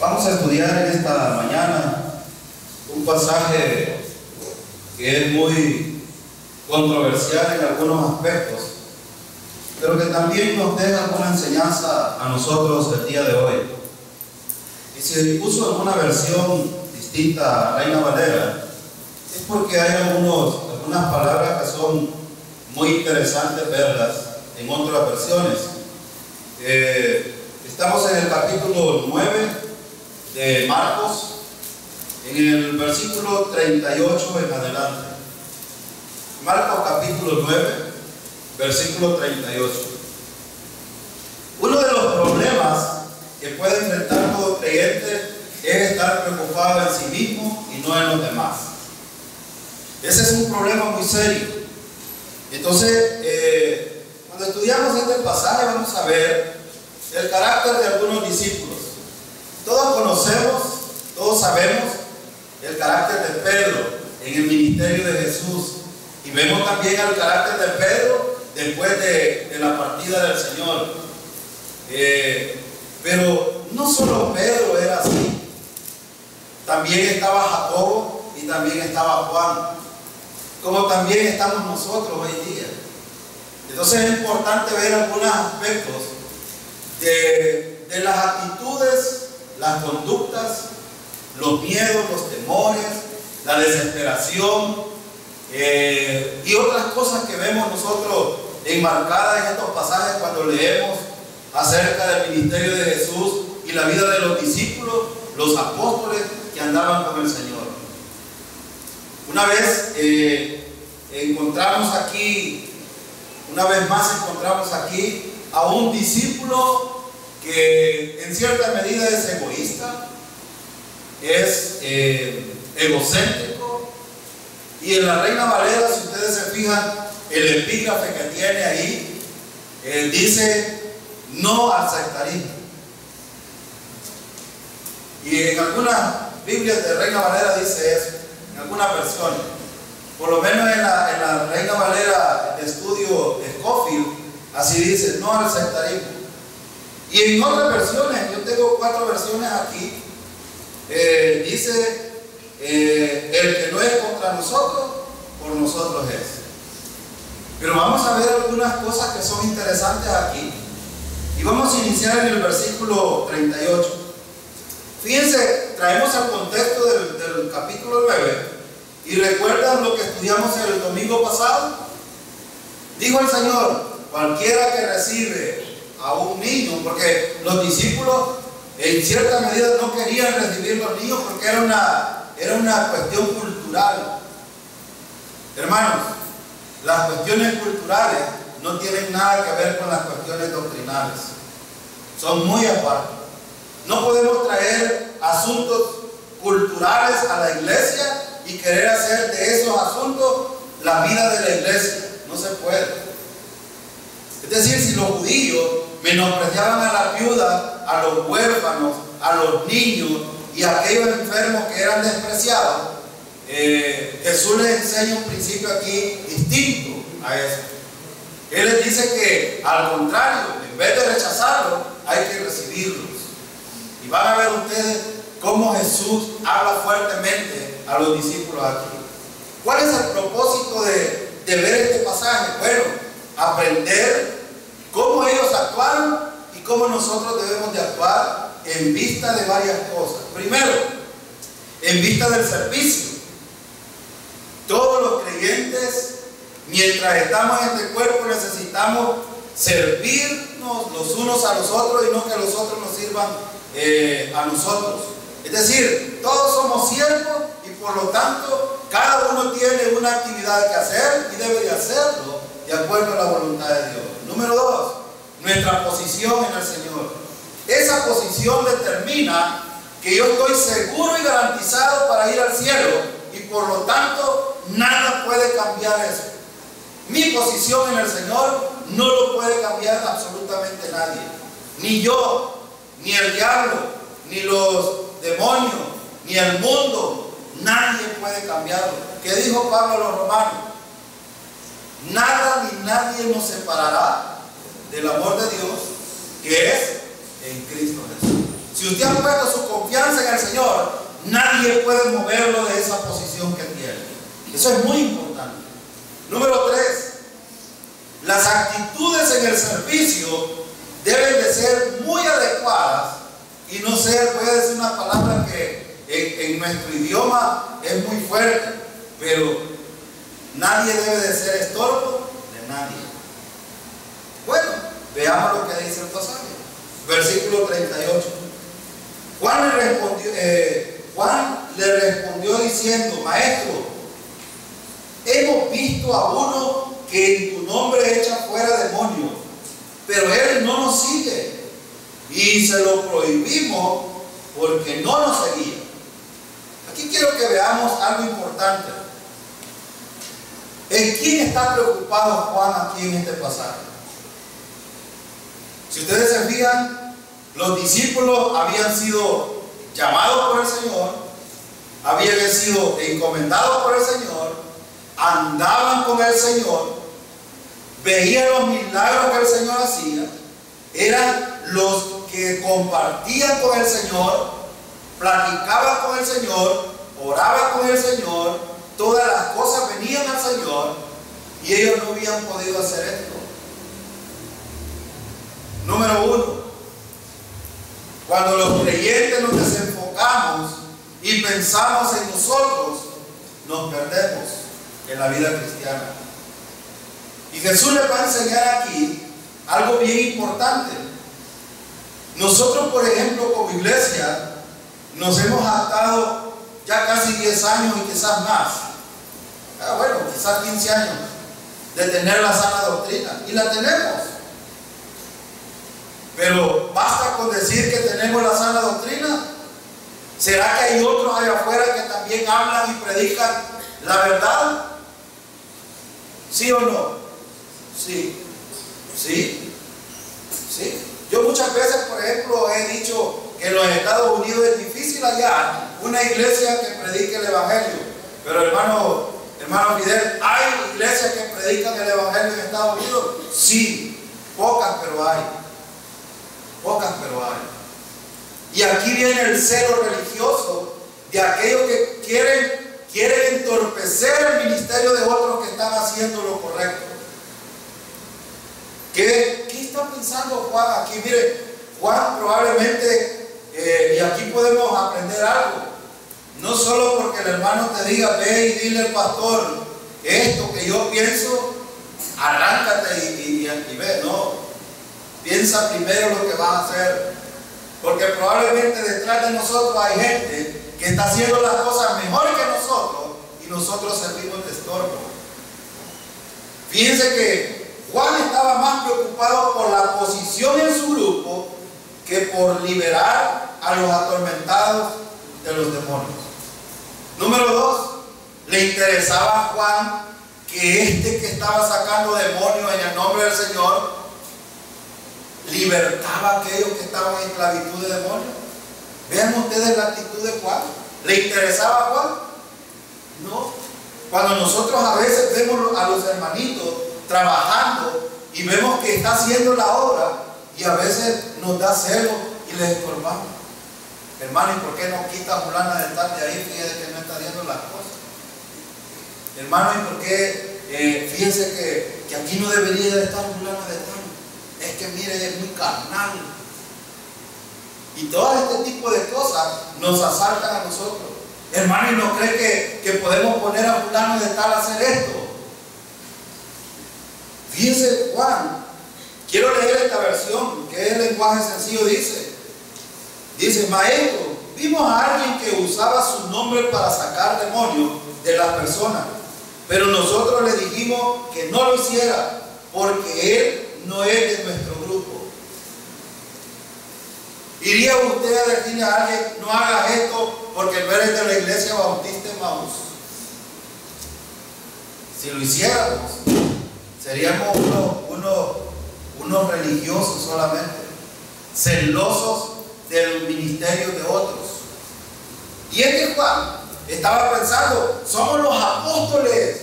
Vamos a estudiar en esta mañana un pasaje que es muy controversial en algunos aspectos, pero que también nos deja alguna enseñanza a nosotros el día de hoy. Y si uso alguna versión distinta a Reina Valera, es porque hay algunas palabras que son muy interesantes verlas en otras versiones. Estamos en el capítulo 9 de Marcos, en el versículo 38 en adelante. Marcos capítulo 9, versículo 38. Uno de los problemas que puede enfrentar todo creyente es estar preocupado en sí mismo y no en los demás. Ese es un problema muy serio. Entonces, cuando estudiamos este pasaje vamos a ver el carácter de algunos discípulos. Todos conocemos, todos sabemos el carácter de Pedro en el ministerio de Jesús, y vemos también el carácter de Pedro después de la partida del Señor. Pero no solo Pedro era así, también estaba Jacobo y también estaba Juan, como también estamos nosotros hoy día. Entonces es importante ver algunos aspectos de las actitudes, las conductas, los miedos, los temores, la desesperación y otras cosas que vemos nosotros enmarcadas en estos pasajes cuando leemos acerca del ministerio de Jesús y la vida de los discípulos, los apóstoles que andaban con el Señor. Una vez una vez más encontramos aquí a un discípulo que en cierta medida es egoísta, es egocéntrico, y en la Reina Valera, si ustedes se fijan, el epígrafe que tiene ahí dice no al sectarismo. Y en algunas Biblias de Reina Valera dice eso, en algunas versiones. Por lo menos en la Reina Valera de estudio Scofield, así dice, no al sectarismo. Y en otras versiones, yo tengo 4 versiones aquí, dice, el que no es contra nosotros, por nosotros es. Pero vamos a ver algunas cosas que son interesantes aquí. Y vamos a iniciar en el versículo 38. Fíjense, traemos el contexto del capítulo 9. ¿Y recuerdan lo que estudiamos el domingo pasado? Dijo el Señor, cualquiera que recibe a un niño, porque los discípulos en cierta medida no querían recibir los niños porque era una cuestión cultural. Hermanos, las cuestiones culturales no tienen nada que ver con las cuestiones doctrinales, son muy aparte. No podemos traer asuntos culturales a la iglesia y querer hacer de esos asuntos la vida de la iglesia. No se puede. Es decir, si los judíos menospreciaban a las viudas, a los huérfanos, a los niños y a aquellos enfermos que eran despreciados, Jesús les enseña un principio aquí distinto a eso. Él les dice que al contrario, en vez de rechazarlos, hay que recibirlos. Y van a ver ustedes cómo Jesús habla fuertemente a los discípulos aquí. ¿Cuál es el propósito de ver este pasaje? Bueno, aprender cómo ellos actuaron y cómo nosotros debemos de actuar en vista de varias cosas. Primero, en vista del servicio. Todos los creyentes, mientras estamos en este cuerpo, necesitamos servirnos los unos a los otros y no que los otros nos sirvan a nosotros. Es decir, todos somos siervos y por lo tanto cada uno tiene una actividad que hacer y debe de hacerlo de acuerdo a la voluntad de Dios. Número 2, nuestra posición en el Señor. Esa posición determina que yo estoy seguro y garantizado para ir al cielo y por lo tanto nada puede cambiar eso. Mi posición en el Señor no lo puede cambiar absolutamente nadie. Ni yo, ni el diablo, ni los demonios, ni el mundo. Nadie puede cambiarlo. ¿Qué dijo Pablo a los romanos? Nada ni nadie nos separará del amor de Dios que es en Cristo Jesús. Si Si usted ha puesto su confianza en el Señor, nadie puede moverlo de esa posición que tiene. Eso es muy importante. Número 3, las actitudes en el servicio deben de ser muy adecuadas y no ser, voy a decir una palabra que en nuestro idioma es muy fuerte, pero nadie debe de ser estorbo de nadie. Bueno, veamos lo que dice el pasaje. Versículo 38. Juan le respondió diciendo: Maestro, hemos visto a uno que en tu nombre echa fuera demonios, pero él no nos sigue y se lo prohibimos porque no nos seguía. Aquí quiero que veamos algo importante. ¿En quién está preocupado Juan aquí en este pasaje? Si ustedes se fijan, los discípulos habían sido llamados por el Señor, habían sido encomendados por el Señor, andaban con el Señor, veían los milagros que el Señor hacía, eran los que compartían con el Señor, platicaban con el Señor, oraban con el Señor, todas las cosas venían al Señor, y ellos no habían podido hacer esto. Número 1, cuando los creyentes nos desenfocamos y pensamos en nosotros, nos perdemos en la vida cristiana. Y Jesús les va a enseñar aquí algo bien importante. Nosotros, por ejemplo, como iglesia, nos hemos adaptado ya casi 10 años y quizás más. Bueno, quizás 15 años de tener la sana doctrina. Y la tenemos. Pero basta con decir que tenemos la sana doctrina. ¿Será que hay otros allá afuera que también hablan y predican la verdad? ¿Sí o no? Sí. ¿Sí? ¿Sí? Yo muchas veces, por ejemplo, he dicho que en los Estados Unidos es difícil hallar una iglesia que predique el Evangelio. Pero hermano Fidel, ¿hay iglesias que predican el Evangelio en Estados Unidos? Sí, pocas, pero hay. Pocas, pero hay. Y aquí viene el celo religioso de aquellos que quieren entorpecer el ministerio de otros que están haciendo lo correcto. ¿Qué está pensando Juan aquí? Mire, Juan probablemente, y aquí podemos aprender algo, no solo porque el hermano te diga, ve y dile al pastor esto que yo pienso, arráncate y ve, no. Piensa primero lo que vas a hacer, porque probablemente detrás de nosotros hay gente que está haciendo las cosas mejor que nosotros y nosotros servimos de estorbo. Fíjense que Juan estaba más preocupado por la posición en su grupo que por liberar a los atormentados de los demonios. Número 2, le interesaba a Juan que que estaba sacando demonios en el nombre del Señor libertaba a aquellos que estaban en esclavitud de demonios. Vean ustedes la actitud de Juan. ¿Le interesaba a Juan? No. Cuando nosotros a veces vemos a los hermanitos trabajando y vemos que está haciendo la obra y a veces nos da celo y les estorbamos. Hermano, ¿y por qué no quita fulana de tal de ahí? Fíjese que no está haciendo las cosas. Hermano, ¿y por qué? Fíjense que aquí no debería de estar fulana de tal. Es que mire, es muy carnal. Y todo este tipo de cosas nos asaltan a nosotros. Hermano, ¿y no cree que podemos poner a fulano de tal a hacer esto? Fíjense, Juan, quiero leer esta versión, que es el lenguaje sencillo, dice, Maestro, vimos a alguien que usaba su nombre para sacar demonios de las personas, pero nosotros le dijimos que no lo hiciera, porque él no es de nuestro grupo. ¿Iría usted a decirle a alguien, no hagas esto porque no eres de la iglesia bautista en Maús? Si lo hiciéramos, seríamos unos religiosos solamente, celosos del ministerio de otros. Y Juan estaba pensando, somos los apóstoles.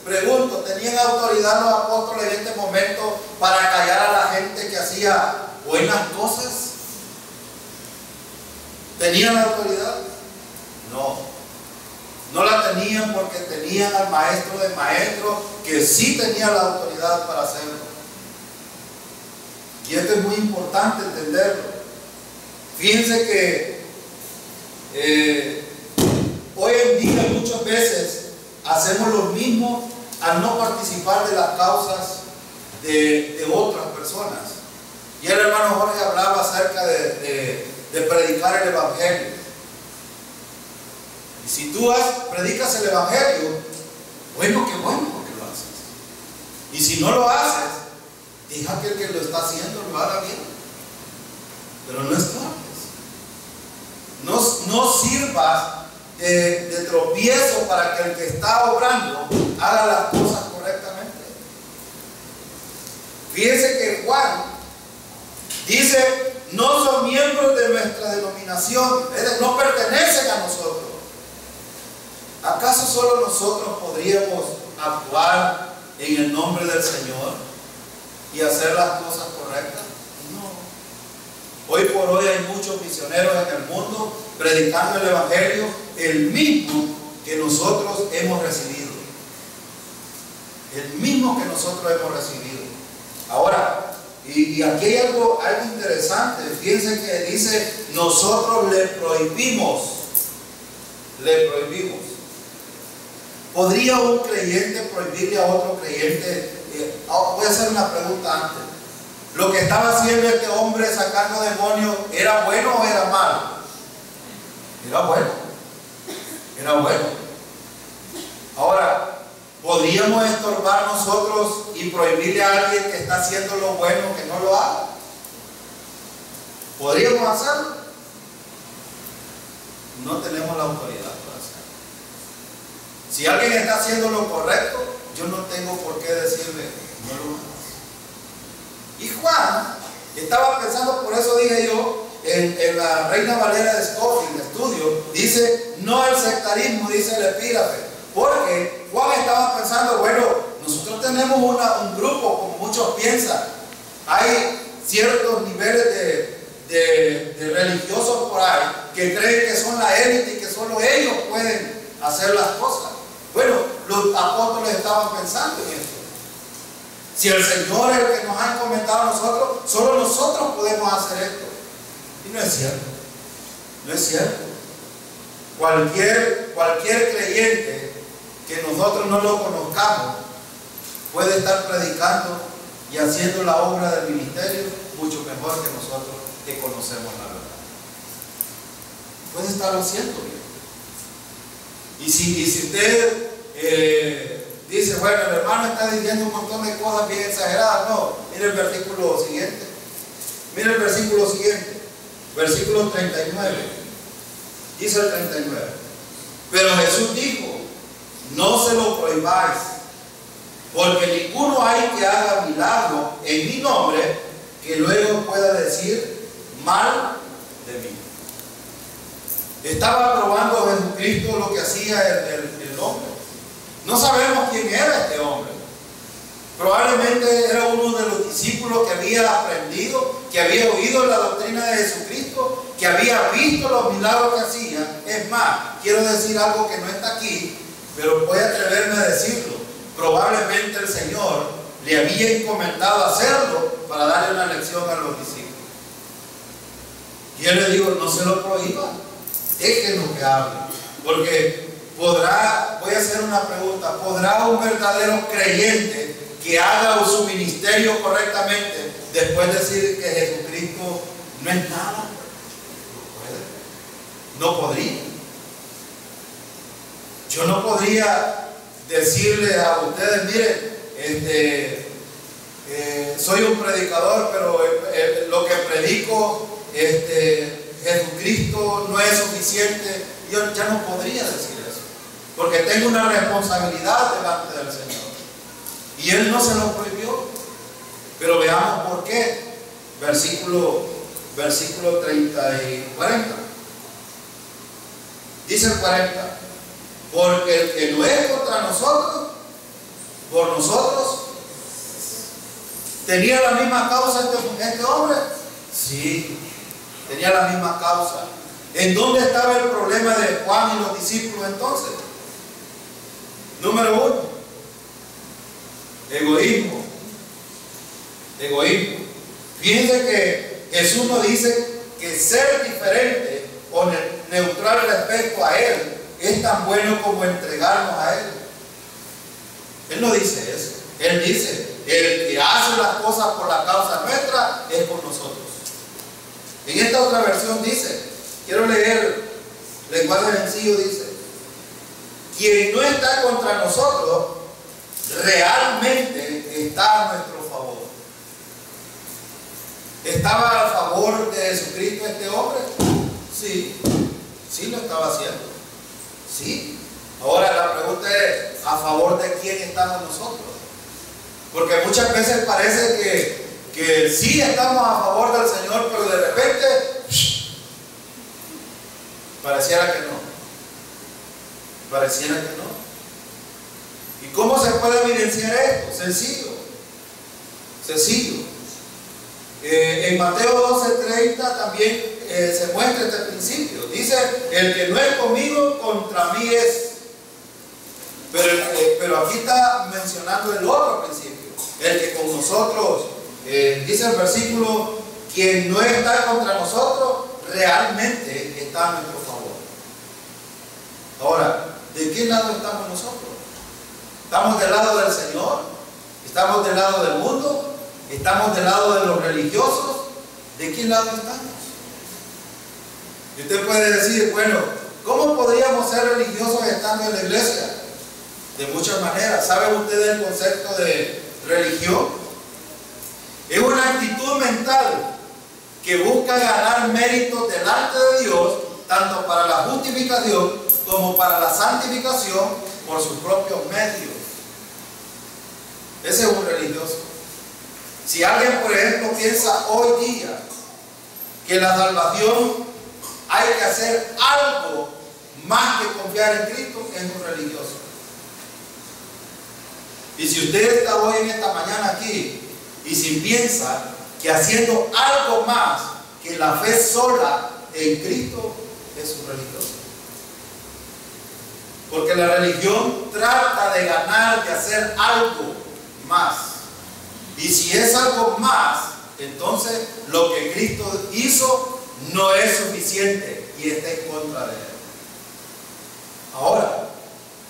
Pregunto, ¿tenían autoridad los apóstoles en este momento para callar a la gente que hacía buenas cosas? ¿Tenían la autoridad? No. No la tenían porque tenían al maestro de maestros que sí tenía la autoridad para hacerlo. Y esto es muy importante entenderlo. Fíjense que hoy en día muchas veces hacemos lo mismo al no participar de las causas de otras personas. Y el hermano Jorge hablaba acerca de predicar el evangelio. Y si tú predicas el evangelio, bueno, qué bueno porque lo haces. Y si no lo haces, deja que el que lo está haciendo lo haga bien. Pero no estorbes. No sirvas de tropiezo para que el que está obrando haga las cosas correctamente. Fíjense que Juan dice: no son miembros de nuestra denominación, no pertenecen a nosotros. ¿Acaso solo nosotros podríamos actuar en el nombre del Señor y hacer las cosas correctas? No. Hoy por hoy hay muchos misioneros en el mundo predicando el evangelio, el mismo que nosotros hemos recibido. El mismo que nosotros hemos recibido. Ahora, y aquí hay algo interesante. Fíjense que dice: nosotros le prohibimos. Le prohibimos. ¿Podría un creyente prohibirle a otro creyente? Voy a hacer una pregunta antes. ¿Lo que estaba haciendo este hombre sacando demonios era bueno o era malo? Era bueno. Era bueno. Ahora, ¿podríamos estorbar nosotros y prohibirle a alguien que está haciendo lo bueno que no lo haga? ¿Podríamos hacerlo? No tenemos la autoridad para hacerlo. Si alguien está haciendo lo correcto, yo no tengo por qué decirle no lo hagas. Y Juan estaba pensando, por eso dije yo, en la Reina Valera de Scofield, estudio, dice: no al sectarismo, dice el epígrafe. Porque Juan estaba pensando, bueno, nosotros tenemos un grupo, como muchos piensan. Hay ciertos niveles de religiosos por ahí que creen que son la élite y que solo ellos pueden hacer las cosas. Bueno, los apóstoles estaban pensando en esto. Si el Señor es el que nos ha encomendado a nosotros, solo nosotros podemos hacer esto. Y no es cierto. No es cierto. Cualquier creyente que nosotros no lo conozcamos puede estar predicando y haciendo la obra del ministerio mucho mejor que nosotros que conocemos la verdad. Puede estarlo haciendo bien. Y si usted dice: bueno, el hermano está diciendo un montón de cosas bien exageradas, no, mire el versículo siguiente. Mire el versículo siguiente, versículo 39. Dice el 39: pero Jesús dijo: no se lo prohibáis, porque ninguno hay que haga milagro en mi nombre que luego pueda decir mal de mí. Estaba probando Jesucristo lo que hacía el hombre. No sabemos quién era este hombre. Probablemente era uno de los discípulos que había aprendido, que había oído la doctrina de Jesucristo, que había visto los milagros que hacía. Es más, quiero decir algo que no está aquí, pero voy a atreverme a decirlo. Probablemente el Señor le había encomendado hacerlo para darle una lección a los discípulos. Y él le dijo: no se lo prohíba, déjenlo que hable. Porque voy a hacer una pregunta: ¿podrá un verdadero creyente que haga su ministerio correctamente después decir que Jesucristo no es nada? No podría. Yo no podría decirle a ustedes: miren, soy un predicador, pero lo que predico, Jesucristo no es suficiente. Yo ya no podría decir eso, porque tengo una responsabilidad delante del Señor. Y Él no se lo prohibió. Pero veamos por qué. Versículo 30 y 40. Dice el 40: porque el que no es contra nosotros, por nosotros, tenía la misma causa este hombre. Sí, tenía la misma causa. ¿En dónde estaba el problema de Juan y los discípulos entonces? Número uno, egoísmo. Egoísmo. Fíjense que Jesús nos dice que ser diferente o neutral respecto a Él es tan bueno como entregarnos a Él. Él no dice eso. Él dice, el que hace las cosas por la causa nuestra es por nosotros. En esta otra versión dice, quiero leer lenguaje sencillo, dice, quien no está contra nosotros realmente está a nuestro favor. ¿Estaba a favor de Jesucristo este hombre? Sí, sí lo estaba haciendo. Sí. Ahora la pregunta es, ¿a favor de quién estamos nosotros? Porque muchas veces parece que sí estamos a favor del Señor, pero de repente pareciera que no. Pareciera que no. ¿Y cómo se puede evidenciar esto? Sencillo. Sencillo. En Mateo 12:30 también se muestra este principio. Dice, el que no es conmigo, contra mí es. Pero aquí está mencionando el otro principio. El que con nosotros, dice el versículo, quien no está contra nosotros, realmente está a nuestro favor. Ahora, ¿de qué lado estamos nosotros? ¿Estamos del lado del Señor? ¿Estamos del lado del mundo? ¿Estamos del lado de los religiosos? ¿De qué lado estamos? Y usted puede decir, bueno, ¿cómo podríamos ser religiosos estando en la iglesia? De muchas maneras. ¿Saben ustedes el concepto de religión? Es una actitud mental que busca ganar méritos delante de Dios, tanto para la justificación como para la santificación por sus propios medios. Ese es un religioso. Si alguien, por ejemplo, piensa hoy día que la salvación hay que hacer algo más que confiar en Cristo, es un religioso. Y si usted está hoy en esta mañana aquí y si piensa que haciendo algo más que la fe sola en Cristo, es un religioso. Porque la religión trata de ganar, de hacer algo más. Y si es algo más, entonces lo que Cristo hizo no es suficiente y está en contra de Él. Ahora,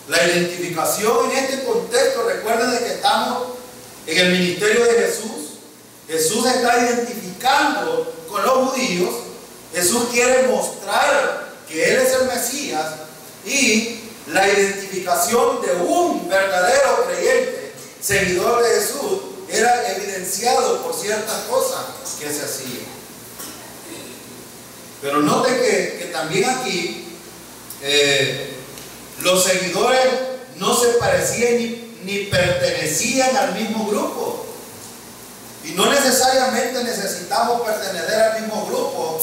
la identificación en este contexto, recuerden de que estamos en el ministerio de Jesús. Jesús está identificando con los judíos. Jesús quiere mostrar que Él es el Mesías, y la identificación de un verdadero creyente, seguidor de Jesús, era evidenciado por ciertas cosas que se hacían. Pero note que también aquí los seguidores no se parecían ni pertenecían al mismo grupo. Y no necesariamente necesitamos pertenecer al mismo grupo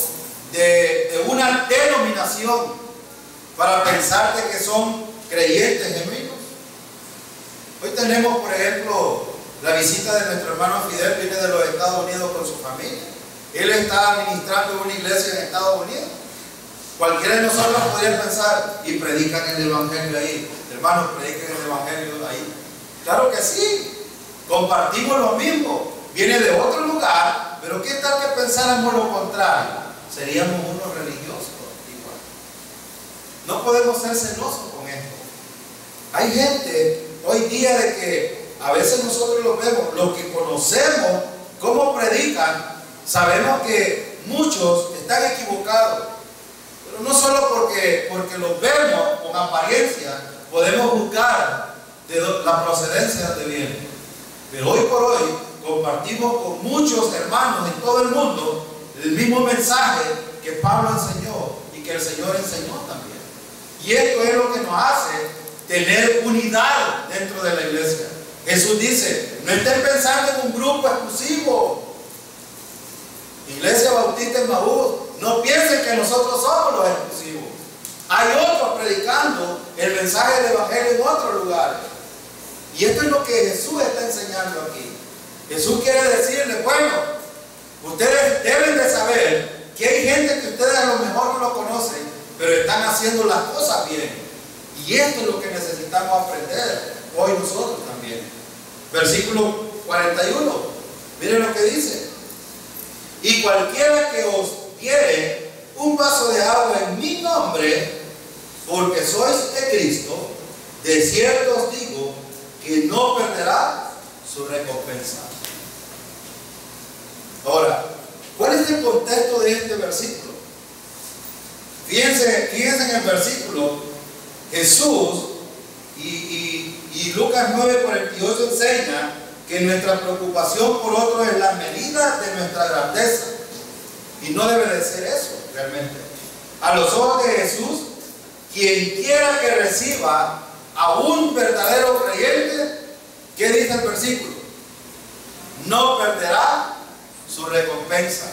de una denominación para pensar de que son creyentes genuinos. Hoy tenemos, por ejemplo, la visita de nuestro hermano Fidel, viene de los Estados Unidos con su familia. Él está ministrando en una iglesia en Estados Unidos. Cualquiera de nosotros podría pensar, y predican el evangelio ahí. Hermanos, predican el evangelio ahí. Claro que sí, compartimos lo mismo. Viene de otro lugar, pero ¿qué tal que pensáramos lo contrario? Seríamos unos religiosos igual. No podemos ser celosos con esto. Hay gente hoy día de que a veces nosotros lo vemos, los que conocemos cómo predican, sabemos que muchos están equivocados. Pero no solo porque los vemos con apariencia, podemos juzgar de la procedencia de bien. Pero hoy por hoy compartimos con muchos hermanos en todo el mundo el mismo mensaje que Pablo enseñó y que el Señor enseñó también. Y esto es lo que nos hace tener unidad dentro de la iglesia. Jesús dice, no estén pensando en un grupo exclusivo. Iglesia Bautista en Maús, no piensen que nosotros somos los exclusivos. Hay otros predicando el mensaje del evangelio en otros lugares. Y esto es lo que Jesús está enseñando aquí. Jesús quiere decirle, bueno, ustedes deben de de saber que hay gente que ustedes a lo mejor no lo conocen, pero están haciendo las cosas bien. Y esto es lo que necesitamos aprender hoy nosotros también. Versículo 41. Miren lo que dice. Y cualquiera que os diere un vaso de agua en mi nombre, porque sois de Cristo, de cierto os digo que no perderá su recompensa. Ahora, ¿cuál es el contexto de este versículo? Fíjense en el versículo. Jesús y Lucas 9:48 enseña que nuestra preocupación por otros es la medida de nuestra grandeza. Y no debe de ser eso realmente. A los ojos de Jesús, quien quiera que reciba a un verdadero creyente, ¿qué dice el versículo? No perderá su recompensa.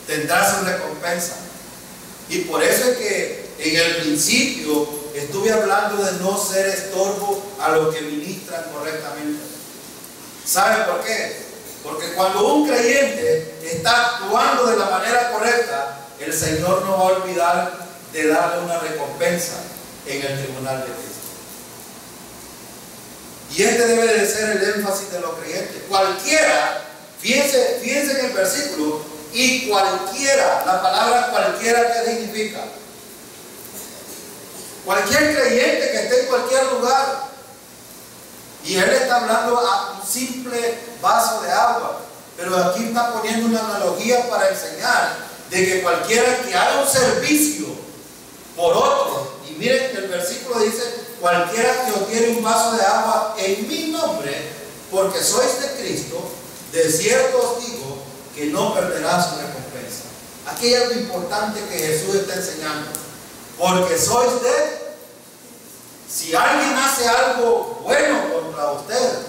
Tendrá su recompensa. Y por eso es que en el principio estuve hablando de no ser estorbo a los que ministran correctamente. ¿Sabe por qué? Porque cuando un creyente está actuando de la manera correcta, el Señor no va a olvidar de darle una recompensa en el tribunal de Cristo. Y este debe de ser el énfasis de los creyentes. Cualquiera, fíjense en el versículo, y cualquiera, la palabra cualquiera, ¿qué significa? Cualquier creyente que esté en cualquier lugar. Y él está hablando a un simple vaso de agua. Pero aquí está poniendo una analogía para enseñar de que cualquiera que haga un servicio por otro, y miren que el versículo dice, cualquiera que os diere un vaso de agua en mi nombre, porque sois de Cristo, de cierto os digo que no perderá su recompensa. Aquí hay algo importante que Jesús está enseñando. Porque sois de... Si alguien hace algo bueno contra usted,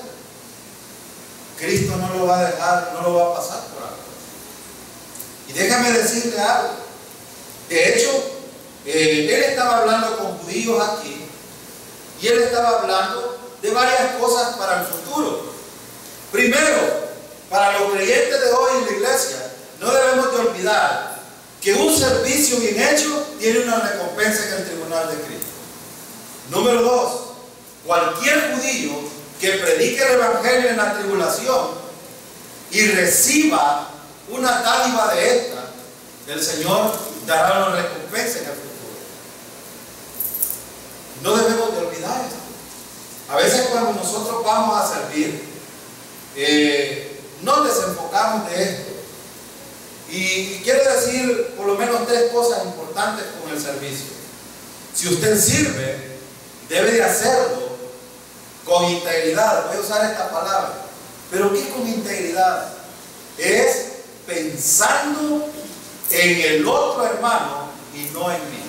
Cristo no lo va a dejar, no lo va a pasar por algo. Y déjame decirle algo. De hecho, él estaba hablando con judíos aquí, y él estaba hablando de varias cosas para el futuro. Primero, para los creyentes de hoy en la iglesia, no debemos de olvidar que un servicio bien hecho tiene una recompensa en el tribunal de Cristo. Número 2, cualquier judío que predique el evangelio en la tribulación y reciba una dádiva de esta, el Señor dará una recompensa en el futuro. No debemos de olvidar esto. A veces cuando nosotros vamos a servir, nos desenfocamos de esto. Y quiero decir por lo menos 3 cosas importantes con el servicio. Si usted sirve, debe de hacerlo con integridad. Voy a usar esta palabra. ¿Pero qué es con integridad? Es pensando en el otro hermano y no en mí.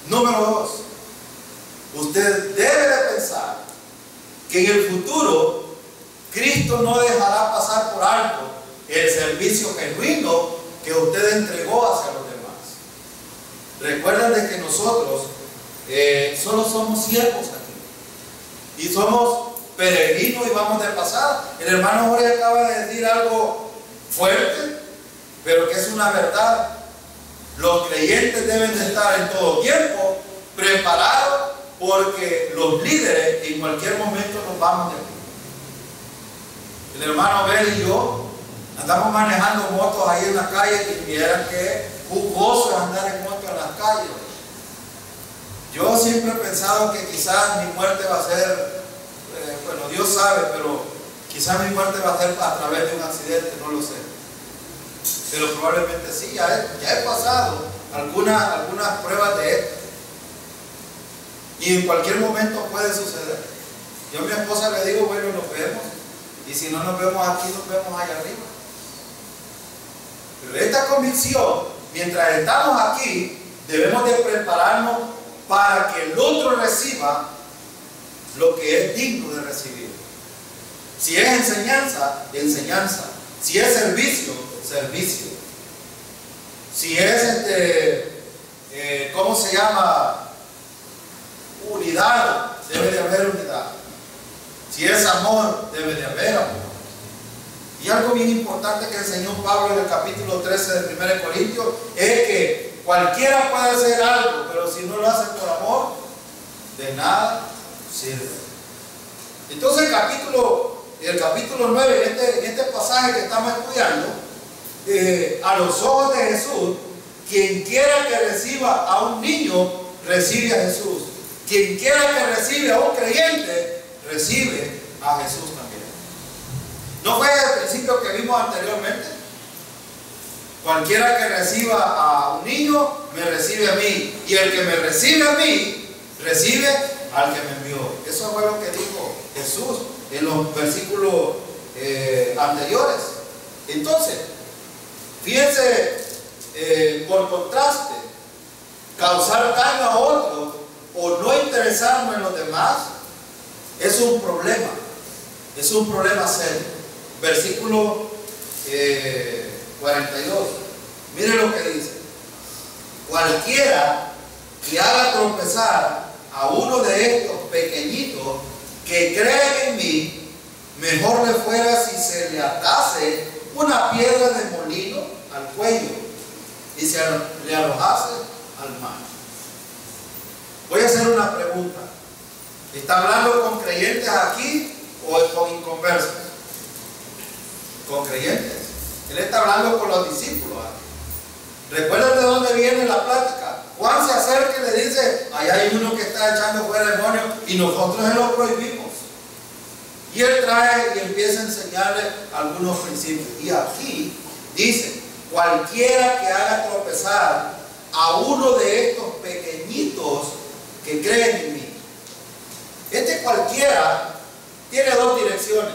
Número 2. Usted debe de pensar que en el futuro Cristo no dejará pasar por alto el servicio genuino que usted entregó hacia los demás. Recuerden de que nosotros solo somos siervos aquí y somos peregrinos y vamos de pasada. El hermano Jorge acaba de decir algo fuerte, pero que es una verdad. Los creyentes deben de estar en todo tiempo preparados, porque los líderes en cualquier momento nos vamos de aquí. El hermano Abel y yo andamos manejando motos ahí en la calle y vieran que jugoso es andar en moto en las calles. Yo siempre he pensado que quizás mi muerte va a ser, bueno, Dios sabe, pero quizás mi muerte va a ser a través de un accidente, no lo sé. Pero probablemente sí, ya he pasado algunas pruebas de esto. Y en cualquier momento puede suceder. Yo a mi esposa le digo, bueno, nos vemos. Y si no nos vemos aquí, nos vemos allá arriba. Pero esta convicción, mientras estamos aquí, debemos de prepararnos para que el otro reciba lo que es digno de recibir. Si es enseñanza, enseñanza. Si es servicio, servicio. Si es ¿cómo se llama? Unidad, debe de haber unidad. Si es amor, debe de haber amor. Y algo bien importante que enseñó Pablo en el capítulo 13 de 1 Corintios es que cualquiera puede hacer algo, pero si no lo hace por amor, de nada sirve. Entonces el capítulo 9, en este pasaje que estamos estudiando, a los ojos de Jesús, quien quiera que reciba a un niño, recibe a Jesús. Quien quiera que reciba a un creyente, recibe a Jesús también. ¿No fue el principio que vimos anteriormente? Cualquiera que reciba a un niño, me recibe a mí. Y el que me recibe a mí, recibe al que me envió. Eso fue lo que dijo Jesús en los versículos anteriores. Entonces, fíjense, por contraste, causar daño a otros o no interesarnos en los demás es un problema serio. Versículo 42, mire lo que dice: cualquiera que haga tropezar a uno de estos pequeñitos que creen en mí, mejor le fuera si se le atase una piedra de molino al cuello y se le arrojase al mar. Voy a hacer una pregunta. ¿Está hablando con creyentes aquí o con inconversos? Con creyentes. Él está hablando con los discípulos aquí. ¿Recuerdan de dónde viene la plática? Juan se acerca y le dice: allá hay uno que está echando fuera demonios y nosotros se lo prohibimos. Y él trae y empieza a enseñarle algunos principios. Y aquí dice: cualquiera que haga tropezar a uno de estos pequeñitos que creen en mí. Este cualquiera tiene dos direcciones.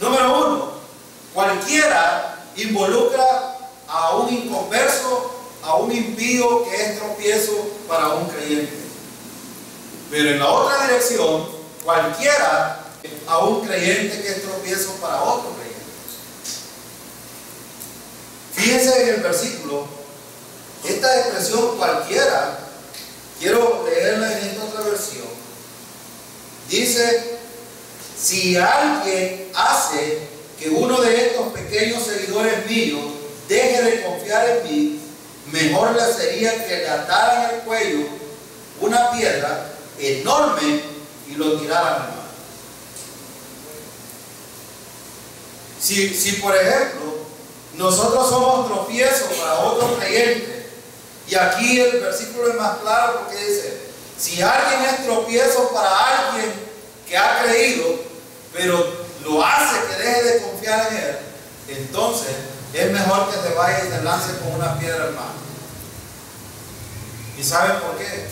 Número uno, cualquiera involucra a un inconverso, a un impío que es tropiezo para un creyente. Pero en la otra dirección, cualquiera a un creyente que es tropiezo para otro creyente. Fíjense en el versículo, esta expresión cualquiera, quiero leerla en esta otra versión. Dice: si alguien hace que uno de estos pequeños seguidores míos deje de confiar en mí, mejor le sería que le ataran el cuello una piedra enorme y lo tiraran al mar. Si por ejemplo nosotros somos tropiezos para otro creyente, y aquí el versículo es más claro porque dice: si alguien es tropiezo para alguien que ha creído, pero lo hace que deje de confiar en él, entonces es mejor que se vaya y se lance con una piedra al mar. ¿Y saben por qué?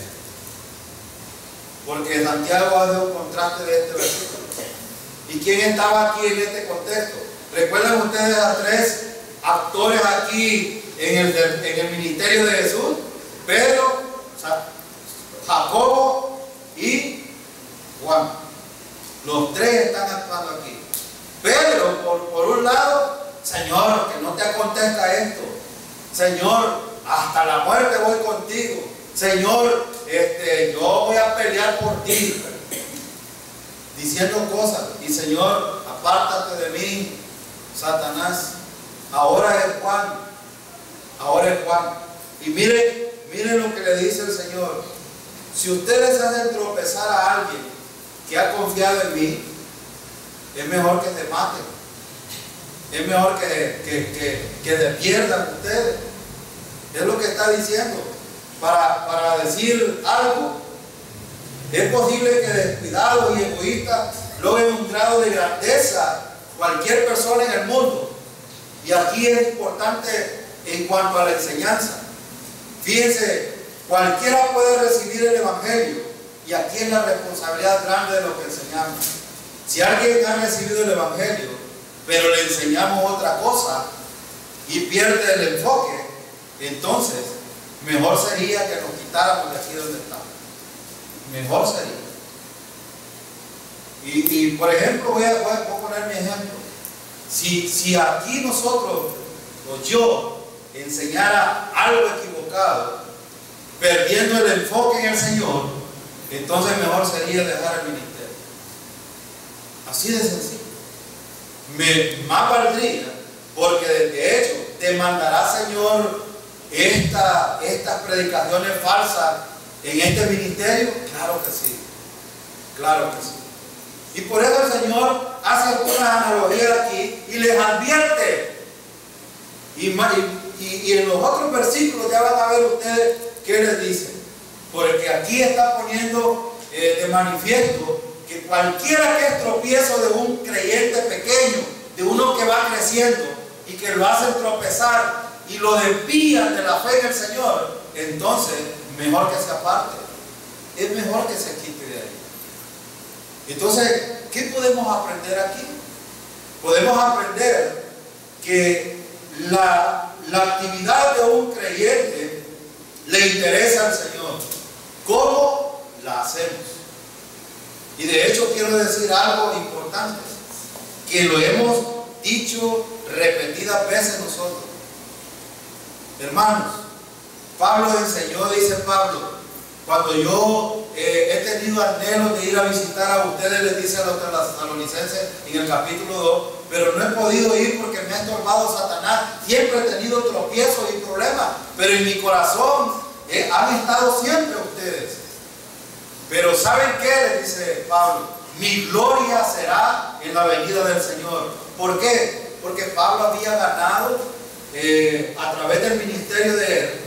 Porque Santiago hace un contraste de este versículo. ¿Y quién estaba aquí en este contexto? ¿Recuerdan ustedes a tres actores aquí en el ministerio de Jesús? Pedro, Jacobo y Juan. Los tres están actuando aquí. Pedro, por un lado: Señor, que no te acontezca esto. Señor, hasta la muerte voy contigo. Señor, yo voy a pelear por ti. Diciendo cosas. Y Señor, apártate de mí, Satanás. Ahora es Juan. Y miren lo que le dice el Señor: si ustedes hacen tropezar a alguien que ha confiado en mí, es mejor que se maten. Es mejor que se pierdan ustedes. Es lo que está diciendo. Para decir algo, es posible que descuidados y egoístas logren un grado de grandeza cualquier persona en el mundo. Y aquí es importante en cuanto a la enseñanza. Fíjense, cualquiera puede recibir el Evangelio, y aquí es la responsabilidad grande de lo que enseñamos. Si alguien ha recibido el Evangelio, pero le enseñamos otra cosa y pierde el enfoque, entonces mejor sería que nos quitáramos de aquí donde estamos. Mejor sería. Y por ejemplo, voy a poner mi ejemplo. Si aquí nosotros, o yo, enseñara algo equivocado, perdiendo el enfoque en el Señor, entonces mejor sería dejar el ministerio. Así de sencillo. más valdría, porque de hecho demandará, Señor, estas predicaciones falsas en este ministerio. Claro que sí, claro que sí. Y por eso el Señor hace algunas analogías aquí y les advierte. Y en los otros versículos ya van a ver ustedes qué les dice. Porque aquí está poniendo de manifiesto que cualquiera que es tropiezo de un creyente pequeño, de uno que va creciendo y que lo hacen tropezar y lo desvían de la fe en el Señor, entonces mejor que se aparte. Es mejor que se quite de ahí. Entonces, ¿qué podemos aprender aquí? Podemos aprender que la actividad de un creyente le interesa al Señor. ¿Cómo la hacemos? Y de hecho quiero decir algo importante, que lo hemos dicho repetidas veces nosotros. Hermanos, Pablo enseñó, dice Pablo, cuando yo he tenido anhelos de ir a visitar a ustedes, les dice a los tesalonicenses en el capítulo 2, pero no he podido ir porque me ha estorbado Satanás. Siempre he tenido tropiezos y problemas, pero en mi corazón han estado siempre ustedes. Pero ¿saben qué? Les dice Pablo, mi gloria será en la venida del Señor. ¿Por qué? Porque Pablo había ganado a través del ministerio de él.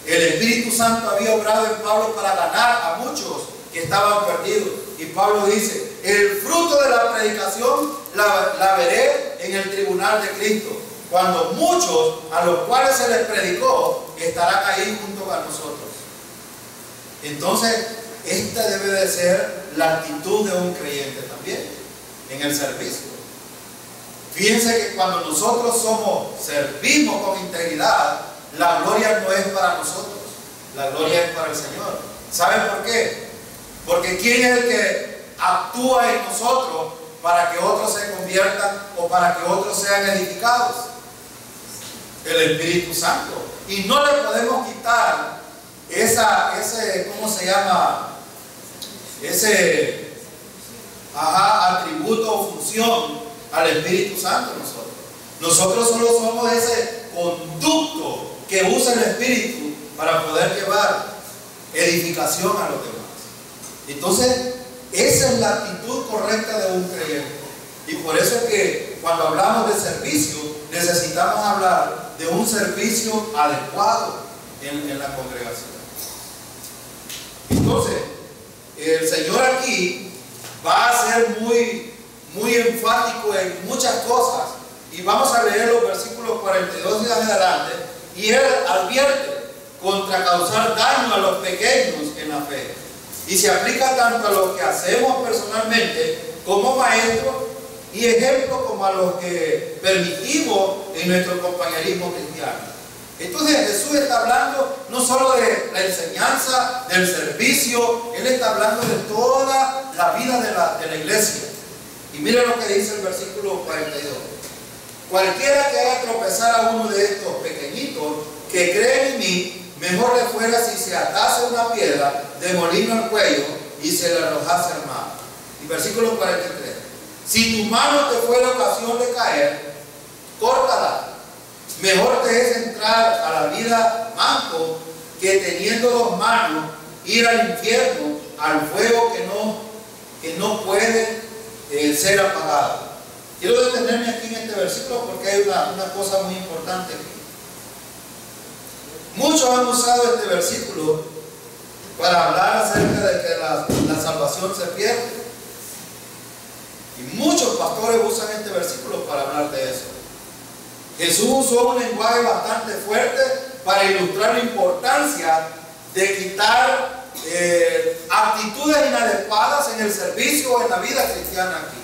El Espíritu Santo había obrado en Pablo para ganar a muchos que estaban perdidos. Y Pablo dice, el fruto de la predicación la veré en el tribunal de Cristo, cuando muchos a los cuales se les predicó estarán ahí junto a nosotros. Entonces, esta debe de ser la actitud de un creyente también en el servicio. Fíjense que cuando nosotros servimos con integridad, la gloria no es para nosotros, la gloria es para el Señor. ¿Saben por qué? Porque ¿quién es el que actúa en nosotros para que otros se conviertan o para que otros sean edificados? El Espíritu Santo. Y no le podemos quitar ¿cómo se llama? Ese atributo o función al Espíritu Santo nosotros. Nosotros solo somos ese conducto que usa el Espíritu para poder llevar edificación a los demás. Entonces, esa es la actitud correcta de un creyente. Y por eso es que cuando hablamos de servicio, necesitamos hablar de un servicio adecuado en la congregación. Entonces, el Señor aquí va a ser muy enfático en muchas cosas. Y vamos a leer los versículos 42 y en adelante. Y Él advierte contra causar daño a los pequeños en la fe. Y se aplica tanto a lo que hacemos personalmente como maestros y ejemplos como a los que permitimos en nuestro compañerismo cristiano. Entonces Jesús está hablando no solo de la enseñanza, del servicio, Él está hablando de toda la vida de la iglesia. Y miren lo que dice el versículo 42. Cualquiera que haga tropezar a uno de estos pequeñitos que creen en mí, mejor le fuera si se atase una piedra de molino al cuello y se le arrojase al mar. Y versículo 43. Si tu mano te fue la ocasión de caer, córtala. Mejor te es entrar a la vida manco que teniendo dos manos ir al infierno, al fuego que no puede ser apagado. Quiero detenerme aquí en este versículo porque hay una cosa muy importante aquí. Muchos han usado este versículo para hablar acerca de que la salvación se pierde. Y muchos pastores usan este versículo para hablar de eso. Jesús usó un lenguaje bastante fuerte para ilustrar la importancia de quitar actitudes inadecuadas en el servicio o en la vida cristiana aquí.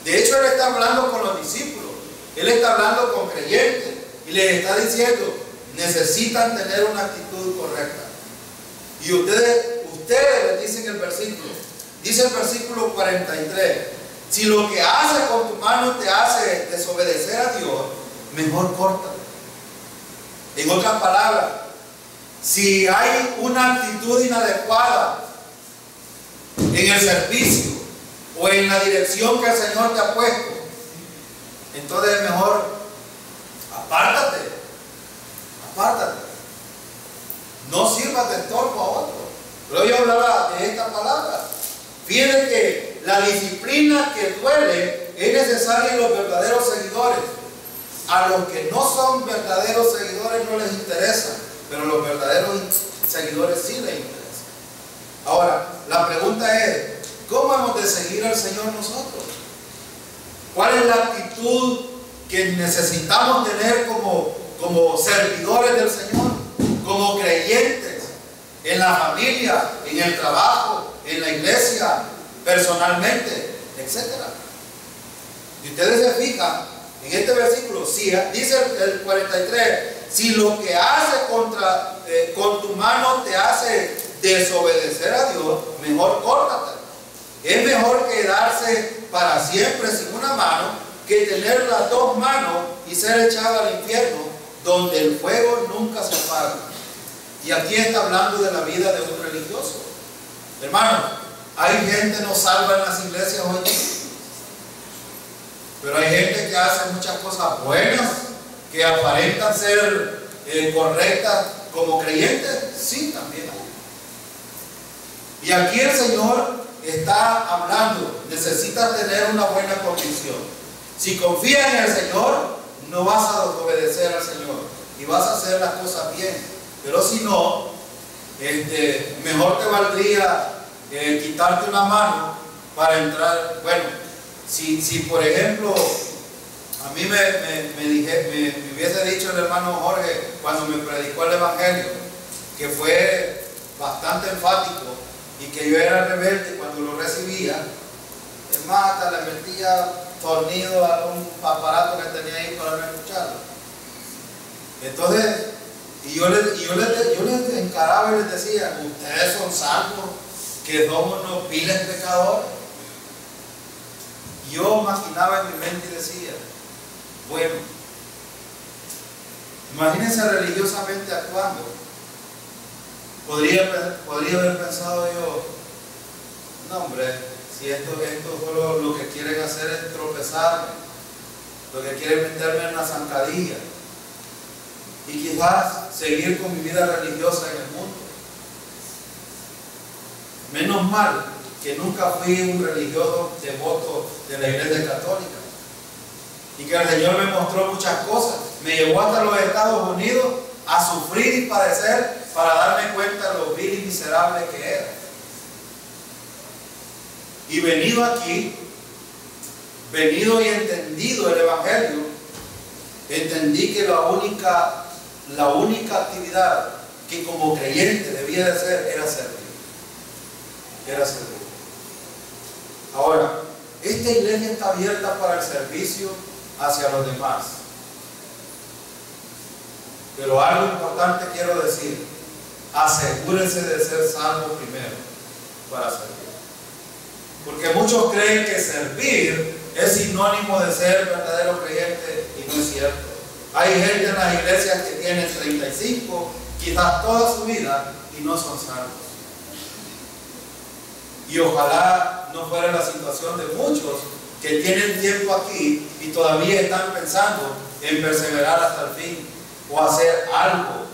De hecho, Él está hablando con los discípulos, Él está hablando con creyentes y les está diciendo, necesitan tener una actitud correcta. Y ustedes les dicen el versículo, dice el versículo 43, si lo que haces con tu mano te hace desobedecer a Dios, mejor córtalo. En otras palabras, si hay una actitud inadecuada en el servicio o en la dirección que el Señor te ha puesto, entonces es mejor apártate. Apártate. No sirvas de estorbo a otro. Pero yo hablaba de esta palabra. Fíjense que la disciplina que duele es necesaria en los verdaderos seguidores. A los que no son verdaderos seguidores no les interesa, pero a los verdaderos seguidores sí les interesa. Ahora, la pregunta es, ¿cómo hemos de seguir al Señor nosotros? ¿Cuál es la actitud que necesitamos tener como servidores del Señor? Como creyentes, en la familia, en el trabajo, en la iglesia, personalmente, etc. Y ustedes se fijan en este versículo, si dice el 43, si lo que hace con tu mano te hace desobedecer a Dios, mejor córtate. Es mejor quedarse para siempre sin una mano que tener las dos manos y ser echado al infierno, donde el fuego nunca se apaga. Y aquí está hablando de la vida de un religioso. Hermano, hay gente no salva en las iglesias hoy día, pero hay gente que hace muchas cosas buenas, que aparentan ser correctas como creyentes. Sí, también hay. Y aquí el Señor está hablando, necesitas tener una buena convicción. Si confías en el Señor, no vas a desobedecer al Señor y vas a hacer las cosas bien. Pero si no, mejor te valdría quitarte una mano para entrar. Bueno, si por ejemplo, a mí me hubiese dicho el hermano Jorge cuando me predicó el Evangelio, que fue bastante enfático y que yo era rebelde cuando lo recibía, es más, hasta le metía tornillo a un aparato que tenía ahí para no escucharlo. Entonces, yo les encaraba y les decía, ustedes son salvos, que somos unos viles pecadores. Yo maquinaba en mi mente y decía, bueno, imagínense religiosamente actuando. Podría haber pensado yo, no hombre, si esto solo lo que quieren hacer es tropezarme, lo que quieren meterme en una zancadilla y quizás seguir con mi vida religiosa en el mundo. Menos mal que nunca fui un religioso devoto de la Iglesia Católica y que el Señor me mostró muchas cosas, me llevó hasta los Estados Unidos a sufrir y padecer para darme cuenta de lo vil y miserable que era. Y venido aquí, venido y entendido el Evangelio, entendí que la única actividad que como creyente debía de hacer era servir. Era servir. Ahora, esta iglesia está abierta para el servicio hacia los demás. Pero algo importante quiero decir, asegúrese de ser salvo primero para servir. Porque muchos creen que servir es sinónimo de ser verdadero creyente y no es cierto. Hay gente en las iglesias que tienen 35, quizás toda su vida y no son salvos. Y ojalá no fuera la situación de muchos que tienen tiempo aquí y todavía están pensando en perseverar hasta el fin o hacer algo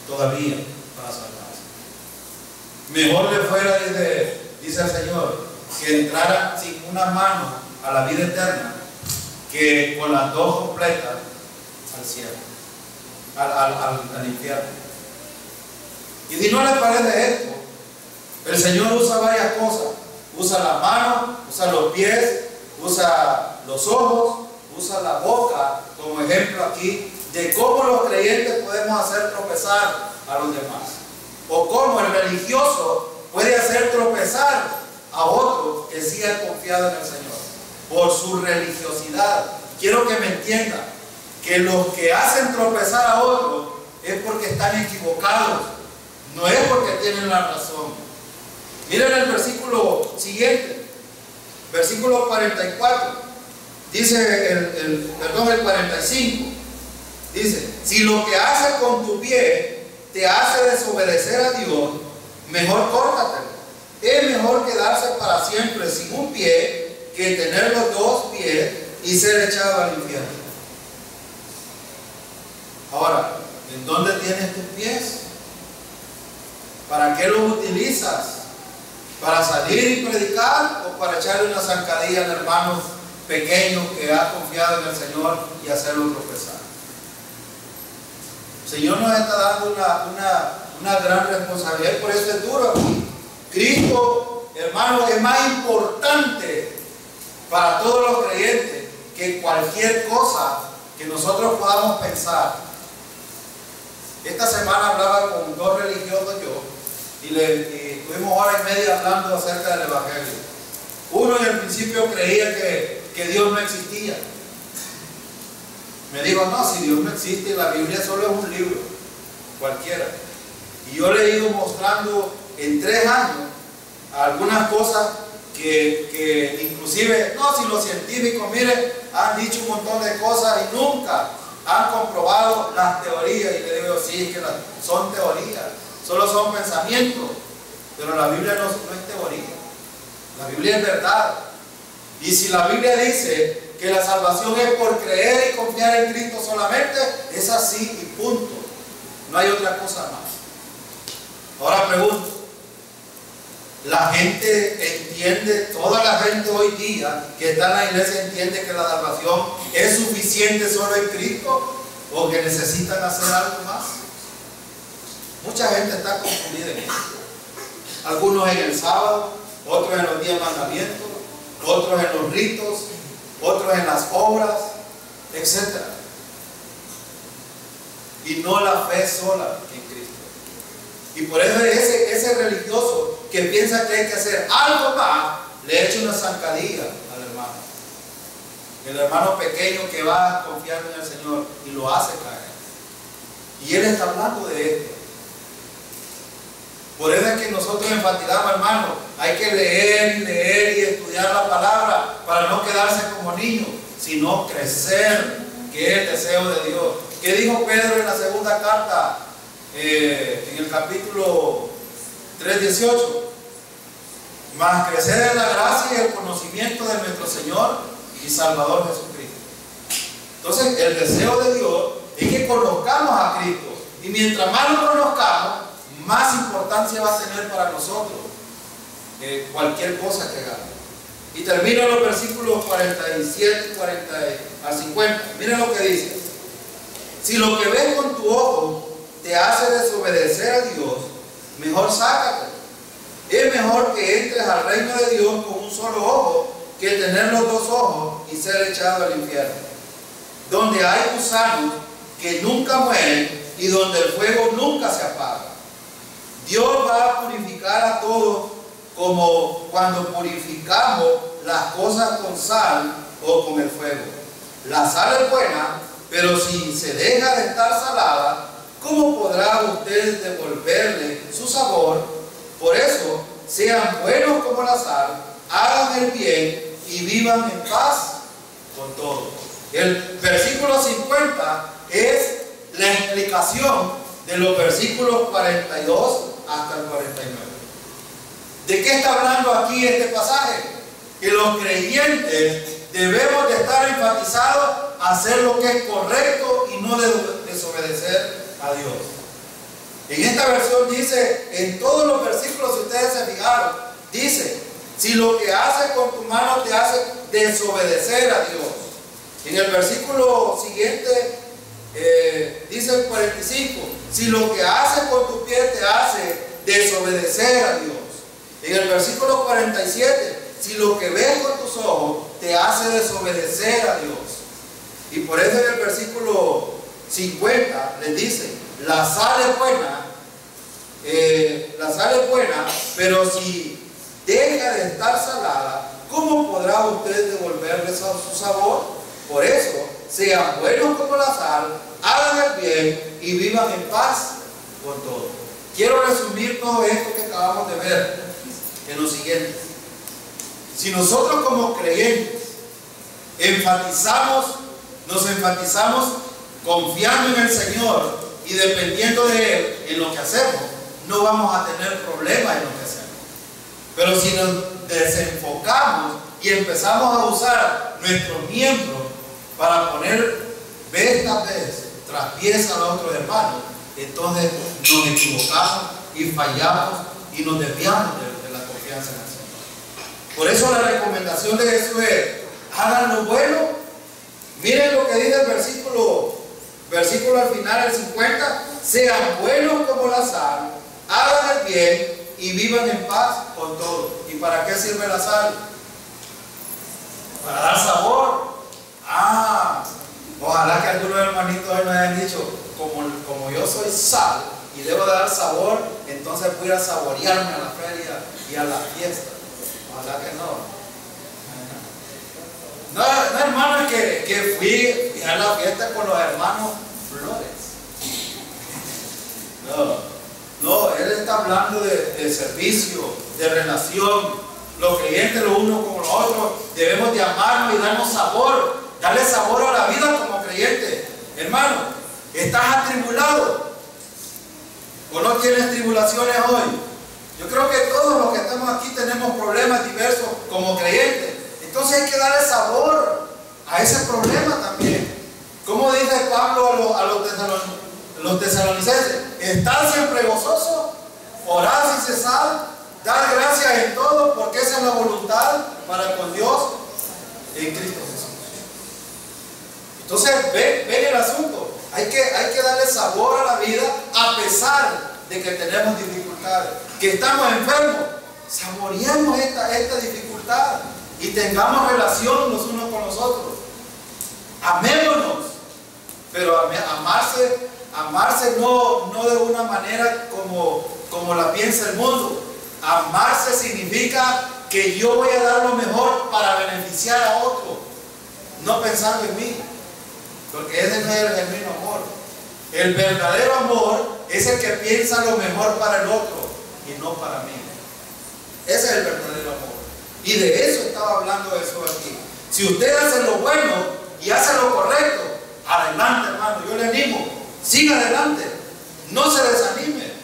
todavía para salvarse. Mejor le fuera, dice el Señor, que entrara sin una mano a la vida eterna que con las dos completas al cielo, al infierno. Y si no les parece esto, el Señor usa varias cosas. Usa la mano, usa los pies, usa los ojos, usa la boca como ejemplo aquí de cómo los creyentes podemos hacer tropezar a los demás. O cómo el religioso puede hacer tropezar a otro que sí ha confiado en el Señor por su religiosidad. Quiero que me entiendan que los que hacen tropezar a otros es porque están equivocados, no es porque tienen la razón. Miren el versículo siguiente, versículo 44, dice el 45, dice, si lo que haces con tu pie te hace desobedecer a Dios, mejor córtatelo. Es mejor quedarse para siempre sin un pie que tener los dos pies y ser echado al infierno. Ahora, ¿en dónde tienes tus pies? ¿Para qué los utilizas? ¿Para salir y predicar o para echarle una zancadilla al hermano pequeño que ha confiado en el Señor y hacerlo tropezar? El Señor nos está dando una gran responsabilidad, por eso es duro aquí. Cristo, hermano, es más importante para todos los creyentes que cualquier cosa que nosotros podamos pensar. Esta semana hablaba con dos religiosos yo y tuvimos hora y media hablando acerca del Evangelio. Uno en el principio creía que Dios no existía. Me dijo, no, si Dios no existe, la Biblia solo es un libro, cualquiera. Y yo le he ido mostrando en 3 años algunas cosas que inclusive, no, si los científicos, miren, han dicho un montón de cosas y nunca han comprobado las teorías. Y le digo, sí, es que son teorías, solo son pensamientos, pero la Biblia no es teoría, la Biblia es verdad. Y si la Biblia dice que la salvación es por creer y confiar en Cristo solamente, es así y punto, no hay otra cosa más. Ahora pregunto, la gente entiende, toda la gente hoy día que está en la iglesia entiende que la salvación es suficiente solo en Cristo o que necesitan hacer algo más. Mucha gente está confundida en eso. Algunos en el sábado, otros en los 10 mandamientos, otros en los ritos, otros en las obras, etc. Y no la fe sola en Cristo. Y por eso ese religioso que piensa que hay que hacer algo más, le echa una zancadilla al hermano. El hermano pequeño que va confiando en el Señor y lo hace caer. Y él está hablando de esto. Por eso es que nosotros enfatizamos, hermano, hay que leer y estudiar la palabra para no quedarse como niños, sino crecer, que es el deseo de Dios. ¿Qué dijo Pedro en la segunda carta? En el capítulo 3:18, más crecer en la gracia y el conocimiento de nuestro Señor y Salvador Jesucristo. Entonces el deseo de Dios es que conozcamos a Cristo, y mientras más lo conozcamos, más importancia va a tener para nosotros cualquier cosa que hagamos. Y termino en los versículos 47 al 50. Miren lo que dice: si lo que ves con tu ojo te hace desobedecer a Dios, mejor sácate. Es mejor que entres al reino de Dios con un solo ojo que tener los 2 ojos y ser echado al infierno, donde hay gusanos que nunca mueren y donde el fuego nunca se apaga. Dios va a purificar a todos como cuando purificamos las cosas con sal o con el fuego. La sal es buena, pero si se deja de estar salada, ¿cómo podrá usted devolverle su sabor? Por eso, sean buenos como la sal, hagan el bien y vivan en paz con todos. El versículo 50 es la explicación de los versículos 42 hasta el 49. ¿De qué está hablando aquí este pasaje? Que los creyentes debemos de estar enfatizados a hacer lo que es correcto y no desobedecer a Dios. En esta versión dice, en todos los versículos, si ustedes se fijaron, dice, si lo que haces con tu mano te hace desobedecer a Dios. En el versículo siguiente dice el 45, si lo que haces con tu pie te hace desobedecer a Dios. En el versículo 47, si lo que ves con tus ojos te hace desobedecer a Dios. Y por eso en el versículo 50 les dice, la sal es buena, pero si deja de estar salada, ¿cómo podrá usted devolverle su sabor? Por eso, sean buenos como la sal, hagan el bien y vivan en paz con todo. Quiero resumir todo esto que acabamos de ver en lo siguiente. Si nosotros como creyentes nos enfatizamos confiando en el Señor y dependiendo de Él en lo que hacemos, no vamos a tener problemas en lo que hacemos. Pero si nos desenfocamos y empezamos a usar nuestros miembros para poner vez tras vez, traspieza a los otros hermanos, entonces nos equivocamos y fallamos y nos desviamos de la confianza en el Señor. Por eso la recomendación de Jesús es: hagan lo bueno. Miren lo que dice el versículo al final, el 50: sean buenos como la sal, hagan el bien y vivan en paz con todos. ¿Y para qué sirve la sal? Para dar sabor. Ojalá que algunos hermanitos hoy me hayan dicho: como yo soy sal y debo de dar sabor, entonces voy a saborearme a la feria y a la fiesta. Ojalá que no. No, hermano, que fui a la fiesta con los hermanos Flores. No, él está hablando de servicio, de relación. Los creyentes los unos con los otros debemos de amarnos y darnos sabor, darle sabor a la vida como creyente. Hermano, ¿estás atribulado o no tienes tribulaciones hoy? Yo creo que todos los que estamos aquí tenemos problemas diversos como creyentes. Entonces hay que darle sabor a ese problema también. Como dice Pablo a los tesalonicenses: estar siempre gozosos, orar sin cesar, dar gracias en todo, porque esa es la voluntad para con Dios en Cristo Jesús. Entonces ven el asunto. Hay que darle sabor a la vida a pesar de que tenemos dificultades, que estamos enfermos. Saboreemos esta dificultad y tengamos relación los unos con los otros. Amémonos, pero amarse no de una manera como la piensa el mundo. Amarse significa que yo voy a dar lo mejor para beneficiar a otro, no pensando en mí, porque ese no es el genuino amor. El verdadero amor es el que piensa lo mejor para el otro y no para mí. Ese es el verdadero amor. Y de eso estaba hablando Jesús aquí. Si usted hace lo bueno y hace lo correcto, adelante, hermano, yo le animo, siga adelante, no se desanime.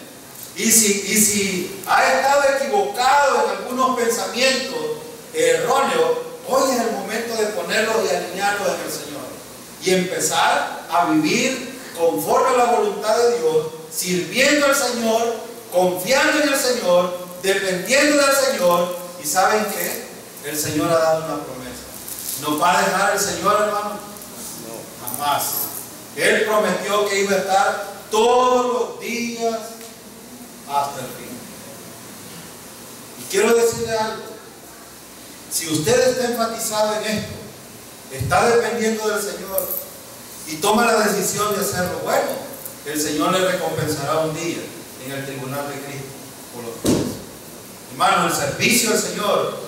Y si ha estado equivocado en algunos pensamientos erróneos, hoy es el momento de ponerlos y alinearlos en el Señor y empezar a vivir conforme a la voluntad de Dios, sirviendo al Señor, confiando en el Señor, dependiendo del Señor. ¿Y saben qué? El Señor ha dado una promesa. ¿Nos va a dejar el Señor, hermano? No, jamás. Él prometió que iba a estar todos los días hasta el fin. Y quiero decirle algo: si usted está enfatizado en esto, está dependiendo del Señor y toma la decisión de hacer lo bueno, el Señor le recompensará un día en el tribunal de Cristo por los pecados. Hermano, el servicio al Señor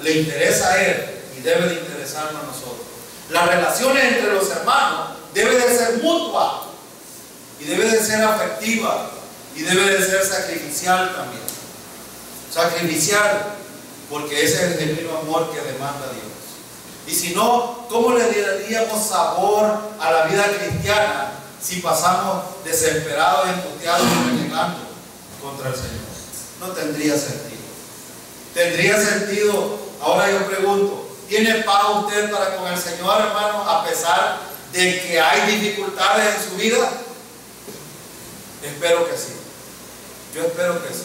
le interesa a Él y debe de interesarnos a nosotros. Las relaciones entre los hermanos deben de ser mutuas y debe de ser afectiva y debe de ser sacrificial también. Sacrificial, porque ese es el genuino amor que demanda Dios. Y si no, ¿cómo le daríamos sabor a la vida cristiana si pasamos desesperados, angustiados y renegando contra el Señor? No tendría sentido. ¿Tendría sentido? Ahora yo pregunto: ¿tiene paz usted para con el Señor, hermano, a pesar de que hay dificultades en su vida? Espero que sí. Yo espero que sí.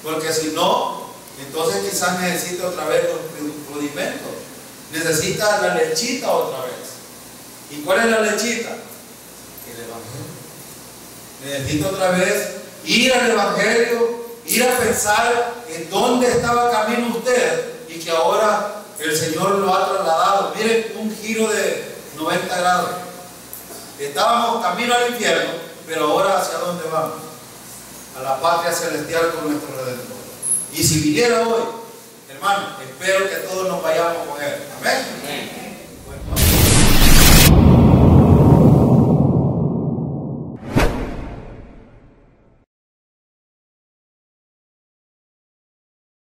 Porque si no, entonces quizás necesite otra vez los rudimentos. Necesita la lechita otra vez. ¿Y cuál es la lechita? El Evangelio. Necesita otra vez ir al Evangelio, ir a pensar en dónde estaba camino usted y que ahora el Señor lo ha trasladado. Miren, un giro de 90 grados. Estábamos camino al infierno, pero ahora ¿hacia dónde vamos? A la patria celestial con nuestro Redentor. Y si viniera hoy, hermano, espero que todos nos vayamos con Él. Amén. Amén.